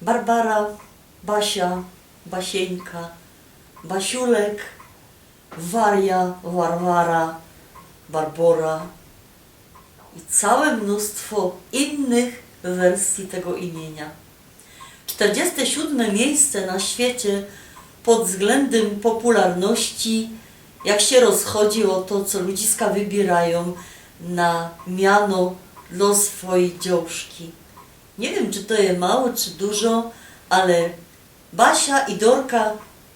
Barbara, Basia, Basieńka, Basiulek, Waria, Warwara, Barbora i całe mnóstwo innych wersji tego imienia. 47. miejsce na świecie pod względem popularności, jak się rozchodzi o to, co ludziska wybierają na miano dla swojej dziążki. Nie wiem, czy to jest mało, czy dużo, ale Basia i Dorka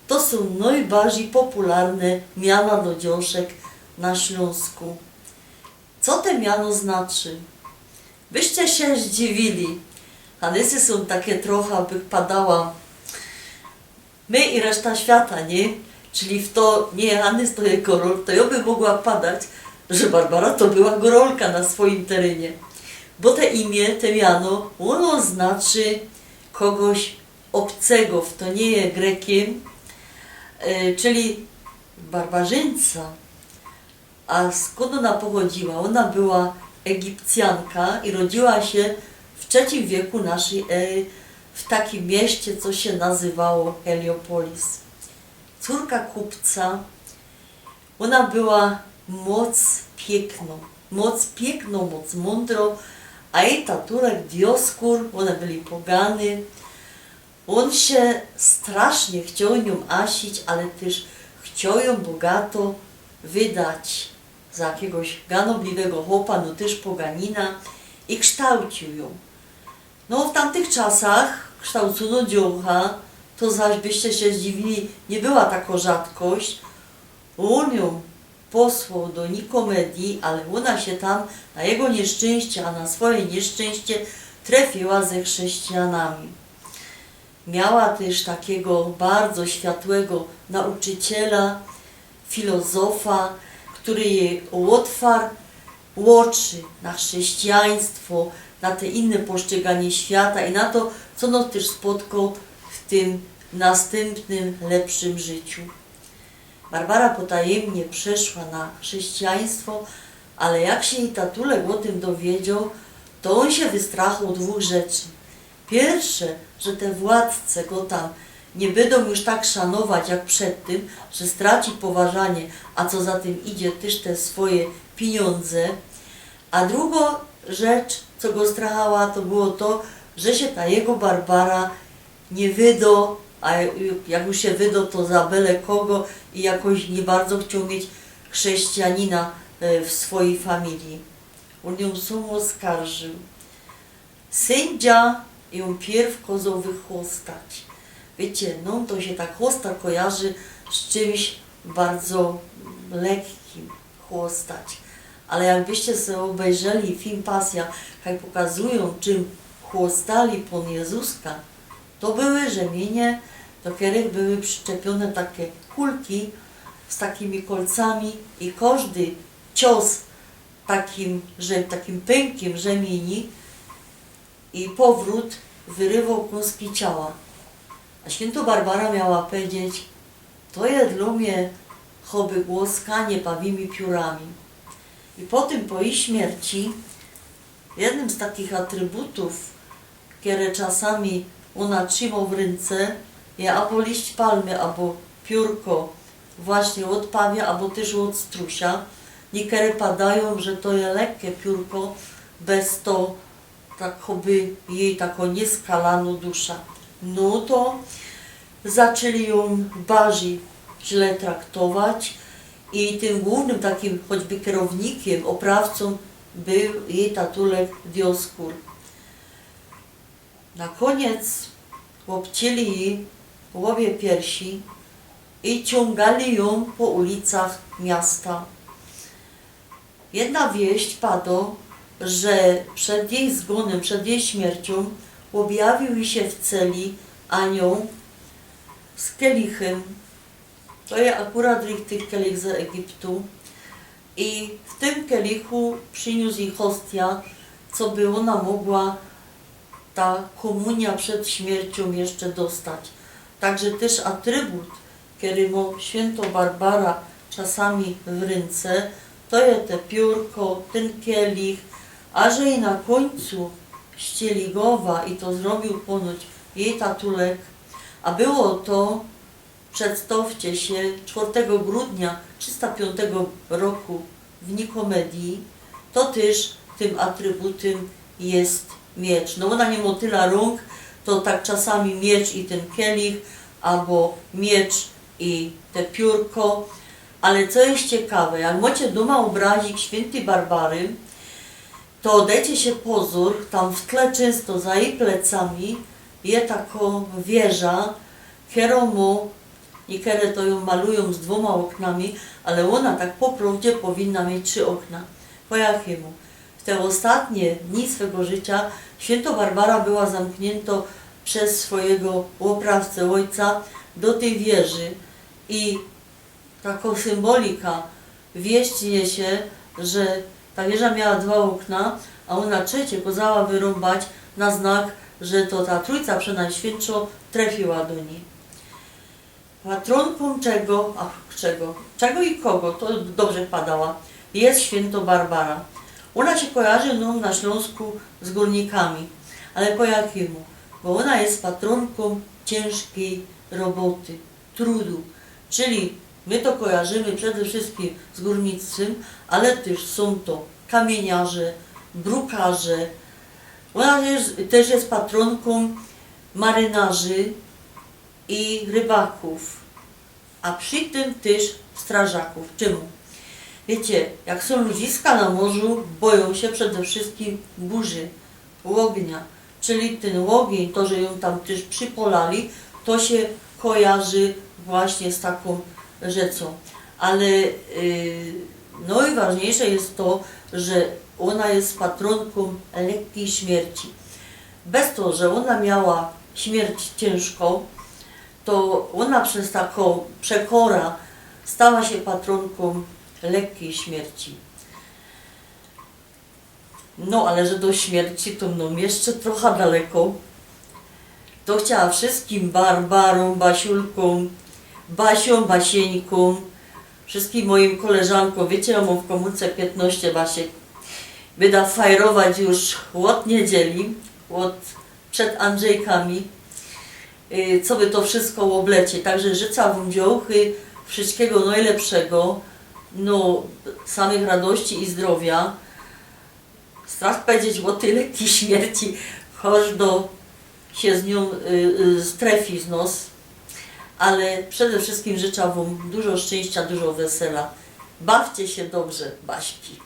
to są najbardziej popularne miana do dziążek na Śląsku. Co te miano znaczy? Byście się zdziwili. Hanysy są takie trochę, aby padała my i reszta świata, nie? Czyli w to nie Hanys to jest Gorol, to ja by mogła padać, że Barbara to była Gorolka na swoim terenie. Bo te imię, te miano, ono znaczy kogoś obcego, w to nie jest Grekiem, czyli barbarzyńca. A skąd ona pochodziła? Ona była Egipcjanka i rodziła się w III wieku naszej ery w takim mieście, co się nazywało Heliopolis. Córka kupca, ona była moc piękną, moc mądrą, a jej tatulek Dioskur, one byli pogany. On się strasznie chciał nią asić, ale też chciał ją bogato wydać za jakiegoś ganobliwego chłopa, no też poganina i kształcił ją. No w tamtych czasach kształcono dziącha, to zaś byście się zdziwili, nie była taka rzadkość. On ją posłał do Nikomedii, ale ona się tam na jego nieszczęście, a na swoje nieszczęście trafiła ze chrześcijanami. Miała też takiego bardzo światłego nauczyciela, filozofa, który jej otwarł oczy na chrześcijaństwo, na te inne postrzeganie świata i na to, co nas też spotkał w tym następnym, lepszym życiu. Barbara potajemnie przeszła na chrześcijaństwo, ale jak się jej tatulek o tym dowiedział, to on się wystrachał dwóch rzeczy. Pierwsze, że te władce go tam nie będą już tak szanować jak przed tym, że straci poważanie, a co za tym idzie też te swoje pieniądze. A drugą rzecz, co go strachała, to było to, że się ta jego Barbara nie wydo, a jak już się wydo, to za byle kogo i jakoś nie bardzo chciał mieć chrześcijanina w swojej familii. On ją sam oskarżył. Sędzia ją pierw kazał wychłostać. Wiecie, no to się tak chłosta kojarzy z czymś bardzo lekkim, chłostać. Ale jakbyście sobie obejrzeli film Pasja, jak pokazują, czym chłostali Pan Jezuska, to były rzemienie, do których były przyczepione takie kulki z takimi kolcami i każdy cios takim pękiem rzemieni i powrót wyrywał kąski ciała. A święto Barbara miała powiedzieć, to jest dla mnie choby głoskanie pawimi piórami. I po jej śmierci, jednym z takich atrybutów, które czasami ona trzymał w ręce, jest albo liść palmy, albo piórko właśnie od pawia, albo też od strusia. Niektóre padają, że to jest lekkie piórko, bez to tak choby jej taką nieskalaną dusza. No to zaczęli ją bardziej źle traktować i tym głównym takim choćby kierownikiem, oprawcą był jej tatulek Dioskur. Na koniec obcięli jej łobie piersi i ciągali ją po ulicach miasta. Jedna wieść padła, że przed jej zgonem, przed jej śmiercią objawił jej się w celi anioł z kielichem. To jest akurat tych kielich z Egiptu. I w tym kielichu przyniósł jej hostia, co by ona mogła, ta komunia przed śmiercią jeszcze dostać. Także też atrybut, który ma święto Barbara czasami w ręce, to jest te piórko, ten kielich, a że i na końcu ścieligowa i to zrobił ponoć jej tatulek, a było to, przedstawcie się, 4 grudnia 305 roku w Nikomedii, to też tym atrybutem jest miecz. No ona nie motyla rąk, to tak czasami miecz i ten kielich, albo miecz i te piórko. Ale co jest ciekawe, jak macie doma obrazik świętej Barbary, to dajcie się pozór, tam w tle często za jej plecami jest taką wieża, którą niektóre to ją malują z 2 oknami, ale ona tak po prawdzie powinna mieć 3 okna. Po jakiemu? W te ostatnie dni swego życia święto Barbara była zamknięta przez swojego oprawcę ojca do tej wieży i taką symbolika wieść niesie, że ta wieża miała 2 okna, a ona trzecie kazała wyrąbać na znak, że to ta Trójca Przenajświętsza trafiła do niej. Patronką czego i kogo, to dobrze padała, jest święto Barbara. Ona się kojarzy na Śląsku z górnikami, ale po jakiemu? Bo ona jest patronką ciężkiej roboty, trudu, czyli my to kojarzymy przede wszystkim z górnictwem, ale są to kamieniarze, brukarze. Ona też jest patronką marynarzy i rybaków, a przy tym też strażaków. Czemu? Wiecie, jak są ludziska na morzu, boją się przede wszystkim burzy, ognia, czyli ten ogień, to, że ją tam też przypolali, to się kojarzy właśnie z taką rzeczą. Ale najważniejsze jest to, że ona jest patronką lekkiej śmierci. Bez to, że ona miała śmierć ciężką, to ona przez taką przekora stała się patronką lekkiej śmierci. No, ale że do śmierci to jeszcze trochę daleko. To chciała wszystkim Barbarom, Basiulkom, Basiom, Basieńkom, wszystkim moim koleżankom. Wiecie, ja mam w komórce 15 Basiek. Będę fajrować już od niedzieli, przed Andrzejkami, co by to wszystko oblecie. Także życzę wam dziołchy, wszystkiego najlepszego, no samych radości i zdrowia. Strach powiedzieć o tej lekkiej śmierci, choć się z nią strefi z nos, ale przede wszystkim życzę wam dużo szczęścia, dużo wesela. Bawcie się dobrze, Baśki.